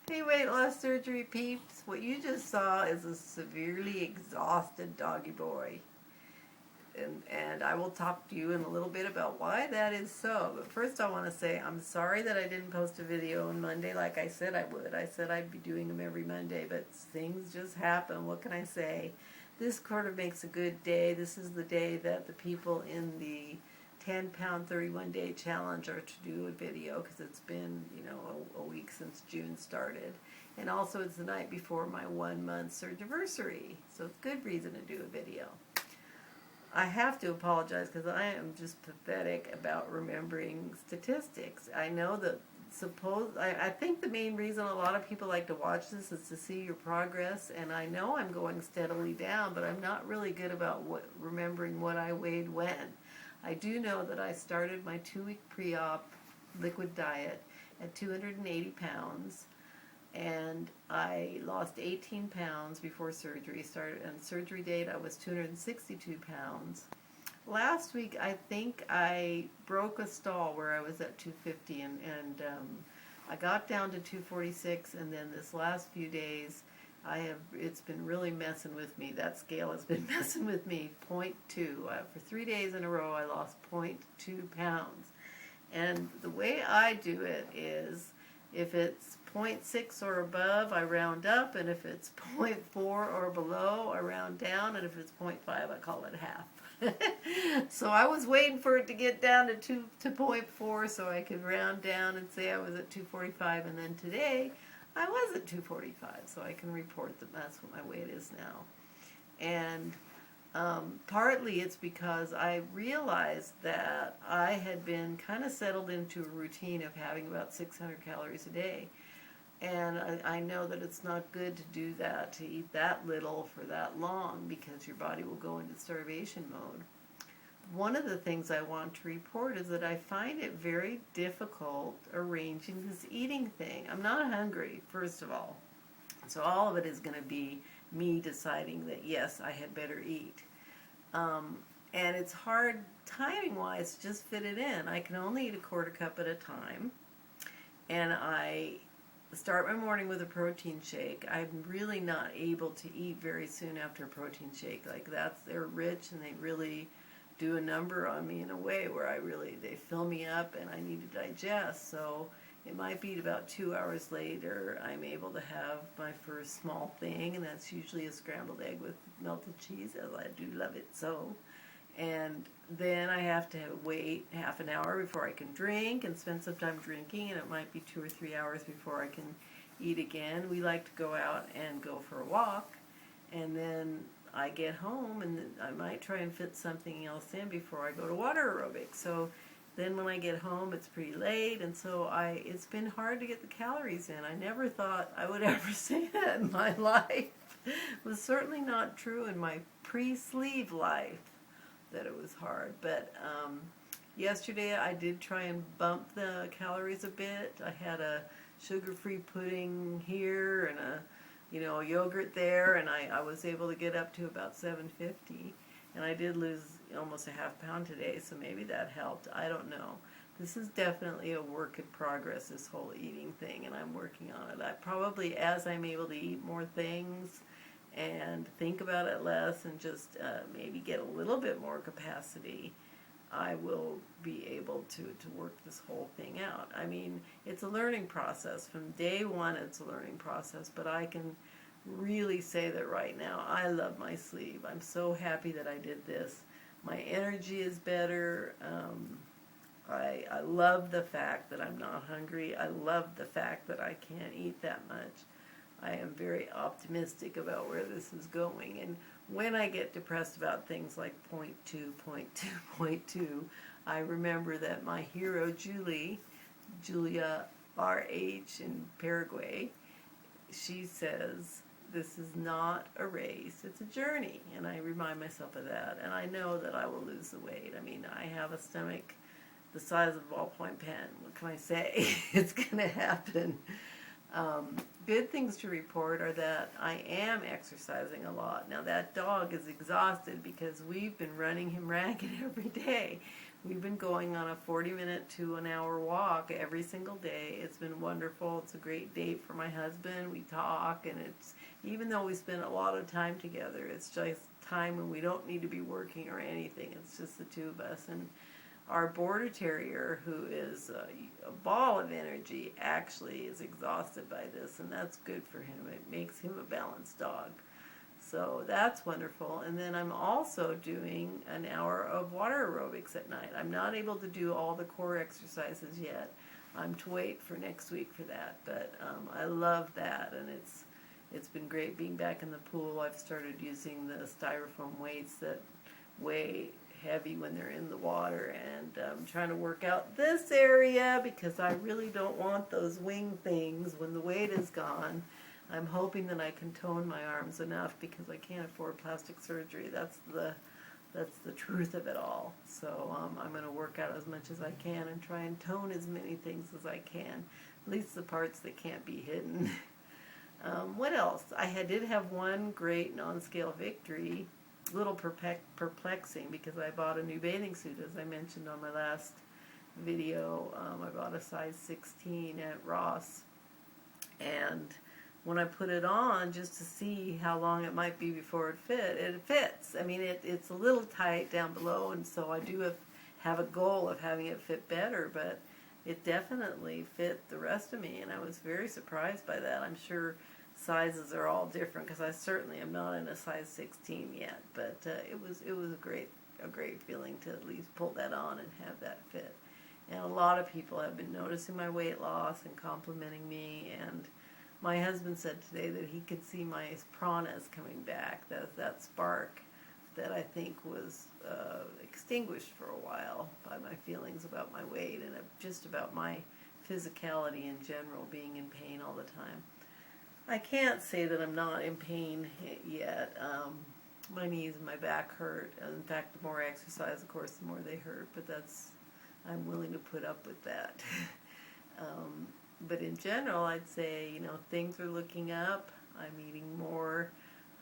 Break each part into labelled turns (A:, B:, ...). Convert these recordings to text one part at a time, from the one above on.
A: Hey, weight loss surgery peeps, what you just saw is a severely exhausted doggy boy. And I will talk to you in a little bit about why that is so. But first I want to say I'm sorry that I didn't post a video on Monday like I said I would. I said I'd be doing them every Monday, but things just happen. What can I say? This quarter makes a good day. This is the day that the people in the 10-pound 31-day challenge are to do a video because it's been, a week since June started. And also it's the night before my 1 month surgeversary. So it's a good reason to do a video. I have to apologize because I am just pathetic about remembering statistics. I know that I think the main reason a lot of people like to watch this is to see your progress, and I know I'm going steadily down, but I'm not really good about remembering what I weighed when. I do know that I started my 2-week pre-op liquid diet at 280 pounds. And I lost 18 pounds before surgery started. And surgery date, I was 262 pounds. Last week, I think I broke a stall where I was at 250, and I got down to 246. And then this last few days, it's been really messing with me. That scale has been messing with me. 0.2. For 3 days in a row, I lost 0.2 pounds. And the way I do it is, if it's 0.6 or above, I round up, and if it's 0.4 or below, I round down, and if it's 0.5, I call it half. So I was waiting for it to get down to 0.4 so I could round down and say I was at 245, and then today I was at 245, so I can report that that's what my weight is now. And partly it's because I realized that I had been kind of settled into a routine of having about 600 calories a day. And I know that it's not good to do that, to eat that little for that long, because your body will go into starvation mode. One of the things I want to report is that I find it very difficult arranging this eating thing. I'm not hungry, first of all. So all of it is going to be me deciding that, yes, I had better eat. And it's hard, timing-wise, to just fit it in. I can only eat a quarter cup at a time. And I start my morning with a protein shake. I'm really not able to eat very soon after a protein shake. They're rich, and they really do a number on me in a way where they fill me up and I need to digest. So it might be about 2 hours later I'm able to have my first small thing, and that's usually a scrambled egg with melted cheese, as I do love it so. And then I have to wait half an hour before I can drink and spend some time drinking, and it might be 2 or 3 hours before I can eat again. We like to go out and go for a walk, and then I get home, and I might try and fit something else in before I go to water aerobics. So then when I get home, it's pretty late, and so it's been hard to get the calories in. I never thought I would ever say that in my life. It was certainly not true in my pre-sleeve life that it was hard. But yesterday I did try and bump the calories a bit. I had a sugar-free pudding here and a yogurt there, and I was able to get up to about 750, and I did lose almost a half pound today, so maybe that helped. I don't know. This is definitely a work in progress, this whole eating thing, and I'm working on it. I probably, as I'm able to eat more things and think about it less and just maybe get a little bit more capacity, I will be able to work this whole thing out. I mean, it's a learning process. From day one, it's a learning process, but I can really say that right now, I love my sleeve. I'm so happy that I did this. My energy is better. I love the fact that I'm not hungry. I love the fact that I can't eat that much. I am very optimistic about where this is going. And when I get depressed about things like 0.2, 0.2, 0.2, I remember that my hero, Julia RH in Paraguay, she says, this is not a race, it's a journey. And I remind myself of that. And I know that I will lose the weight. I mean, I have a stomach the size of a ballpoint pen. What can I say? It's going to happen. Good things to report are that I am exercising a lot. Now that dog is exhausted because we've been running him ragged every day. we've been going on a 40-minute to an hour walk every single day. It's been wonderful. It's a great date for my husband. We talk, and it's, even though we spend a lot of time together, it's just time when we don't need to be working or anything. It's just the two of us. And our border terrier, who is a ball of energy, actually is exhausted by this, and that's good for him. It makes him a balanced dog. So that's wonderful. And then I'm also doing an hour of water aerobics at night. I'm not able to do all the core exercises yet. I'm to wait for next week for that. But I love that, and it's been great being back in the pool. I've started using the styrofoam weights that weigh heavy when they're in the water, and I'm trying to work out this area because I really don't want those wing things when the weight is gone. I'm hoping that I can tone my arms enough because I can't afford plastic surgery. That's the truth of it all. So I'm going to work out as much as I can and try and tone as many things as I can, at least the parts that can't be hidden. What else? I did have one great non-scale victory. A little perplexing because I bought a new bathing suit, as I mentioned on my last video. I bought a size 16 at Ross, and when I put it on just to see how long it might be before it fits. I mean, it's a little tight down below, and so I do have a goal of having it fit better, but it definitely fit the rest of me, and I was very surprised by that. I'm sure sizes are all different because I certainly am not in a size 16 yet, but it was a great feeling to at least pull that on and have that fit. And a lot of people have been noticing my weight loss and complimenting me, and my husband said today that he could see my pranas coming back, that spark that I think was extinguished for a while by my feelings about my weight and just about my physicality in general, being in pain all the time. I can't say that I'm not in pain yet. My knees and my back hurt. In fact, the more I exercise, of course, the more they hurt. But I'm willing to put up with that. But in general, I'd say, things are looking up. I'm eating more.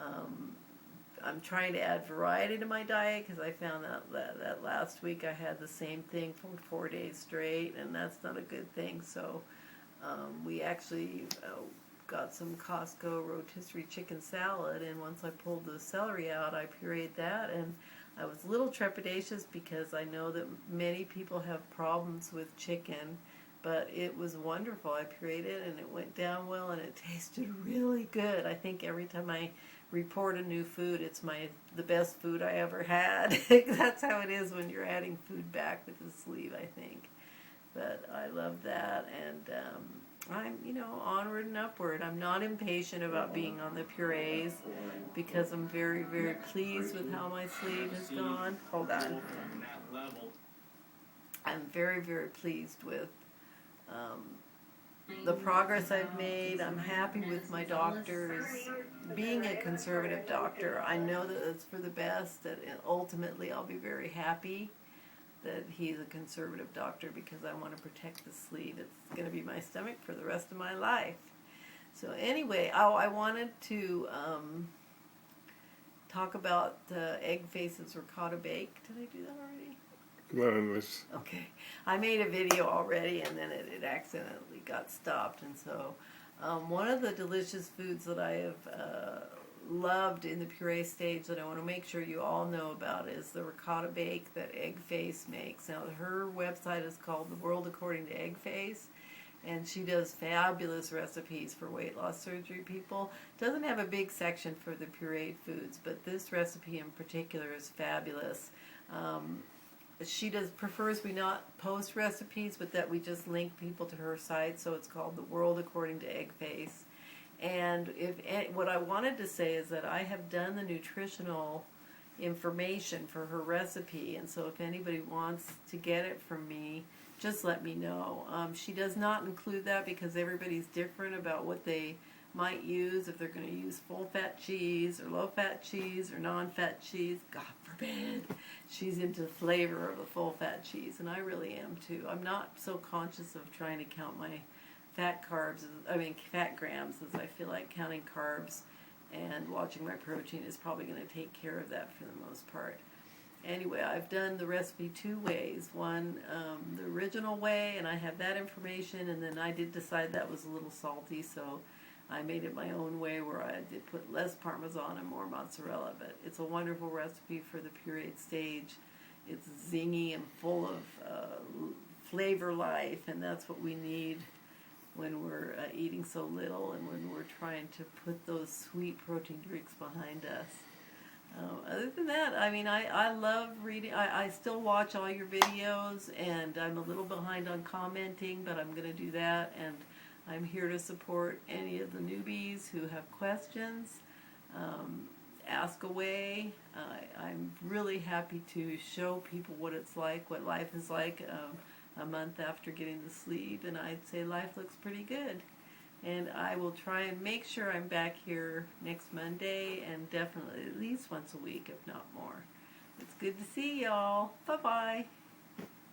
A: I'm trying to add variety to my diet because I found that last week I had the same thing for 4 days straight, and that's not a good thing. So we actually got some Costco rotisserie chicken salad, and once I pulled the celery out, I pureed that, and I was a little trepidatious because I know that many people have problems with chicken, but it was wonderful. I pureed it, and it went down well, and it tasted really good. I think every time I report a new food, it's the best food I ever had. That's how it is when you're adding food back with the sleeve, I think. But I love that, and I'm, onward and upward. I'm not impatient about being on the purees because I'm very, very pleased with how my sleeve has gone. Hold on. I'm very, very pleased with the progress I've made. I'm happy with my doctors. Being a conservative doctor, I know that it's for the best, that ultimately I'll be very happy that he's a conservative doctor because I want to protect the sleeve. It's going to be my stomach for the rest of my life. So anyway, I wanted to talk about the egg faces ricotta bake. Did I do that already?
B: No,
A: Okay. I made a video already, and then it accidentally got stopped. And so one of the delicious foods that I have loved in the puree stage that I want to make sure you all know about is the ricotta bake that Egg Face makes. Now, her website is called The World According to Egg Face, and she does fabulous recipes for weight loss surgery people. Doesn't have a big section for the pureed foods, but this recipe in particular is fabulous. She prefers we not post recipes, but that we just link people to her site, so it's called The World According to Egg Face. And what I wanted to say is that I have done the nutritional information for her recipe, and so if anybody wants to get it from me, just let me know. She does not include that because everybody's different about what they might use, if they're going to use full-fat cheese or low-fat cheese or non-fat cheese. God forbid. She's into the flavor of the full-fat cheese, and I really am too. I'm not so conscious of trying to count my fat grams, as I feel like counting carbs and watching my protein is probably going to take care of that for the most part. Anyway, I've done the recipe 2 ways. One, the original way, and I have that information, and then I did decide that was a little salty, so I made it my own way where I did put less Parmesan and more mozzarella. But it's a wonderful recipe for the pureed stage. It's zingy and full of flavor life, and that's what we need when we're eating so little and when we're trying to put those sweet protein drinks behind us. Other than that, I mean, I love reading. I still watch all your videos, and I'm a little behind on commenting, but I'm going to do that, and I'm here to support any of the newbies who have questions. Ask away. I'm really happy to show people what it's like, what life is like a month after getting the sleeve, and I'd say life looks pretty good. And I will try and make sure I'm back here next Monday, and definitely at least once a week, if not more. It's good to see y'all. Bye-bye.